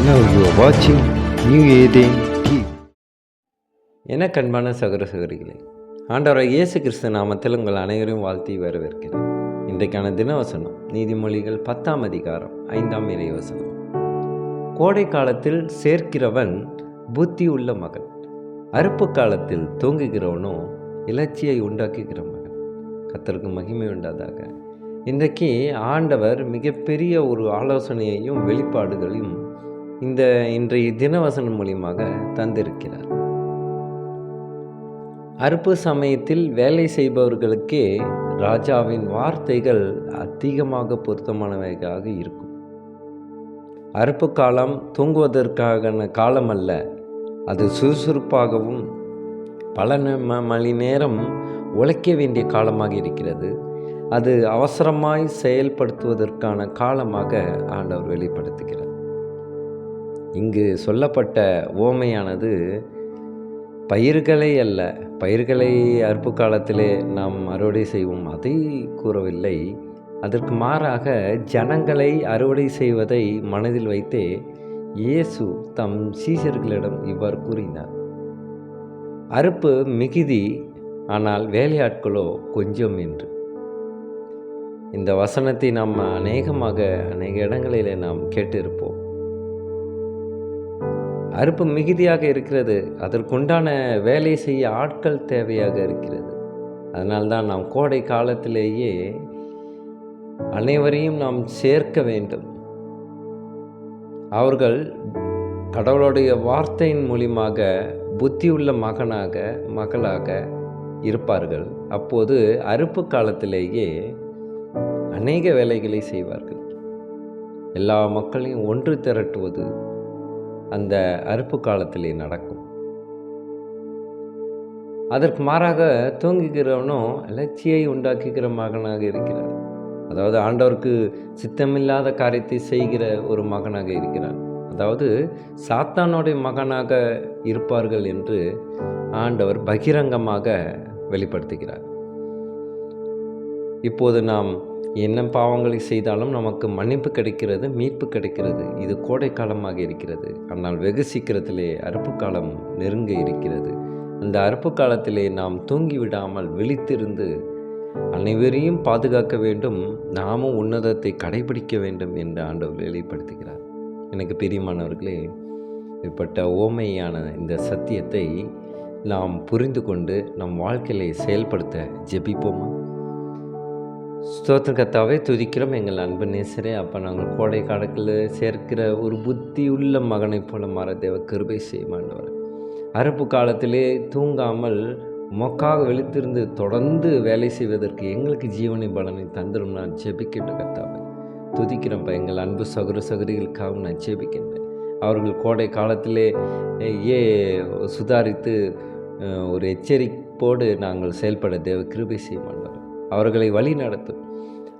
Now you are watching New Eden TV. என கண்பான சகோதர சகோதரிகளே, ஆண்டவராகிய இயேசு கிறிஸ்து நாமத்தில் உங்கள் அனைவரையும் வாழ்த்தி வரவேற்கிறேன். இன்றைக்கான தினவசனம் நீதிமொழிகள் 10ஆம் அதிகாரம் 5ஆம் இறைவசனம். கோடை காலத்தில் சேர்க்கிறவன் புத்தி உள்ள மகன், அறுப்பு காலத்தில் தூங்குகிறவனோ இலச்சியை உண்டாக்குகிற மகன். கர்த்தருக்கு மகிமை உண்டாதாக. இன்றைக்கு ஆண்டவர் மிகப்பெரிய ஒரு ஆலோசனையையும் வெளிப்பாடுகளையும் இன்றைய தினவசனம் மூலியமாக தந்திருக்கிறார். அறுப்பு சமயத்தில் வேலை செய்பவர்களுக்கே ராஜாவின் வார்த்தைகள் அதிகமாக பொருத்தமானவையாக இருக்கும். அறுப்பு காலம் தூங்குவதற்கான காலம் அல்ல, அது சுறுசுறுப்பாகவும் பல மணி நேரம் உழைக்க வேண்டிய காலமாக இருக்கிறது. அது அவசரமாய் செயல்படுத்துவதற்கான காலமாக ஆண்டவர் வெளிப்படுத்துகிறார். இங்கு சொல்லப்பட்ட உவமையானது பயிர்களை அல்ல, பயிர்களை அறுப்பு காலத்திலே நாம் அறுவடை செய்வோம் அதை கூறவில்லை. அதற்கு மாறாக ஜனங்களை அறுவடை செய்வதை மனதில் வைத்தே இயேசு தம் சீஷர்களிடம் இவ்வாறு கூறினார். அறுப்பு மிகுதி, ஆனால் வேலையாட்களோ கொஞ்சம் என்று. இந்த வசனத்தை நாம் அநேக இடங்களிலே நாம் கேட்டிருப்போம். அறுப்பு மிகுதியாக இருக்கிறது, அதற்குண்டான வேலை செய்ய ஆட்கள் தேவையாக இருக்கிறது. அதனால்தான் நாம் கோடை காலத்திலேயே அனைவரையும் நாம் சேர்க்க வேண்டும். அவர்கள் கடவுளுடைய வார்த்தையின் மூலியமாக புத்தியுள்ள மகளாக இருப்பார்கள். அப்போது அறுப்பு காலத்திலேயே அநேக வேலைகளை செய்வார்கள். எல்லா மக்களையும் ஒன்று திரட்டுவது அந்த அறுப்பு காலத்திலே நடக்கும். அதற்கு மாறாக தூங்குகிறவனோ இலச்சியை உண்டாக்குகிற மகனாக இருக்கிறார். அதாவது ஆண்டவருக்கு சித்தமில்லாத காரியத்தை செய்கிற ஒரு மகனாக இருக்கிறார். அதாவது சாத்தானுடைய மகனாக இருப்பார்கள் என்று ஆண்டவர் பகிரங்கமாக வெளிப்படுத்துகிறார். இப்போது நாம் என்ன பாவங்களை செய்தாலும் நமக்கு மன்னிப்பு கிடைக்கிறது, மீட்பு கிடைக்கிறது. இது கோடை காலமாக இருக்கிறது. ஆனால் வெகு சீக்கிரத்திலே அறுப்பு காலம் நெருங்க இருக்கிறது. அந்த அறுப்பு காலத்திலே நாம் தூங்கிவிடாமல் விழித்திருந்து அனைவரையும் பாதுகாக்க வேண்டும், நாமும் உன்னதத்தை கடைபிடிக்க வேண்டும் என்று ஆண்டவர் வெளிப்படுத்துகிறார். எனக்கு பிரியமானவர்களே, இப்பட்ட ஓமையான இந்த சத்தியத்தை நாம் புரிந்து கொண்டு நம் வாழ்க்கையை செயல்படுத்த ஜெபிப்போமா? ஸ்தோத்திரம் கர்த்தாவே, துதிக்கிறோம் எங்கள் அன்பு நேசரே. அப்போ நாங்கள் கோடை காலத்தில் சேர்க்கிற ஒரு புத்தி உள்ள மகனைப் போல மாற தேவ கிருபை செய்யமாண்டவர். அறுப்பு காலத்திலே தூங்காமல் மொக்காக விழித்திருந்து தொடர்ந்து வேலை செய்வதற்கு எங்களுக்கு ஜீவனை பலனை தந்துடும். நான் ஜெபிக்கின்ற கர்த்தாவே துதிக்கிறப்ப எங்கள் அன்பு சகோதர சகோதரிகளுக்காகவும் நான் ஜெபிக்கின்றேன். அவர்கள் கோடை காலத்திலே சுதாரித்து ஒரு எச்சரிப்போடு நாங்கள் செயல்பட தேவ கிருபை செய்யமாண்டவர். அவர்களை வழி நடத்தும்.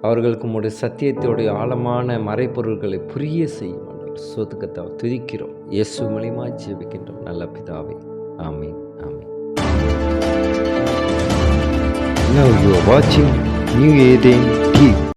அவர்களுக்கு உம்முடைய சத்தியத்தோடைய ஆழமான மறைப்பொருள்களை புரிய செய்யும். சோத்துக்கத்தாவை துதிக்கிறோம். இயேசு மூலமாய் ஜெபிக்கின்றோம் நல்ல பிதாவே. ஆமீன், ஆமீன். Now you are watching New Eden TV.